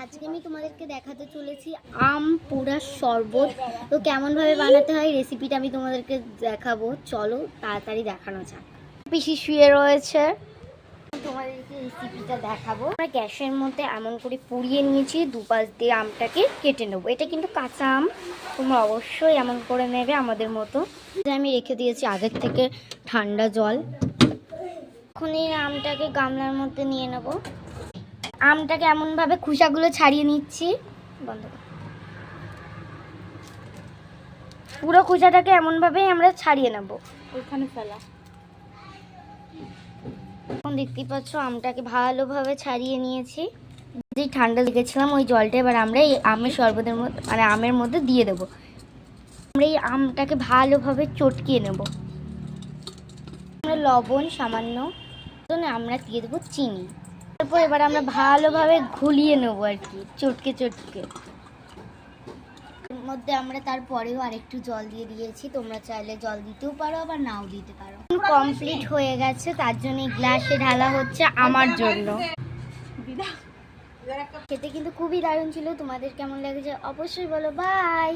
আজকে আমি তোমাদেরকে দেখাতে চলেছি আম পোড়া শরবত। তো কেমনভাবে বানাতে হয় রেসিপিটা আমি তোমাদেরকে দেখাবো, চলো তাড়াতাড়ি দেখানো যাক। পিসি শুয়ে রয়েছে, তোমাদেরকে রেসিপিটা দেখাবো। আমরা গ্যাসের মধ্যে এমন করে পুড়িয়ে নিয়েছি, দুপাশ দিয়ে আমটাকে কেটে নেবো। এটা কিন্তু কাঁচা আম, তোমরা অবশ্যই এমন করে নেবে আমাদের মতো। আমি রেখে দিয়েছি আগের থেকে ঠান্ডা জল। এখন এই আমটাকে গামলার মধ্যে নিয়ে নেবো। আমটাকে এমনভাবে খোসাগুলো ছাড়িয়ে নিচ্ছি, বন্ধ কর। পুরো খোসাটাকে এমনভাবেই আমরা ছাড়িয়ে নেব। ওইখানে ফেলা। এখন দেখতেই পাচ্ছ আমটাকে ভালোভাবে ছাড়িয়ে নিয়েছি। যে ঠান্ডা লেগেছিলাম ওই জলটা এবার আমরা এই আমের শরবতের মধ্যে মানে আমের মধ্যে দিয়ে দেবো। আমরা এই আমটাকে ভালোভাবে চটকিয়ে নেব। আমরা লবণ সামান্য, আমরা দিয়ে দেবো চিনি। তারপর এবার আমরা ভালোভাবে ঘুলিয়ে নেবো আর কি, চটকে চটকে। এর মধ্যে আমরা তারপরেও আরেকটু জল দিয়ে দিয়েছি, তোমরা চাইলে জল দিতেও পারো আবার নাও দিতে পারো। কমপ্লিট হয়ে গেছে, তার জন্য গ্লাসে ঢালা হচ্ছে আমার জন্য। খেতে কিন্তু খুবই দারুণ ছিল। তোমাদের কেমন লেগেছে অবশ্যই বলো। বাই।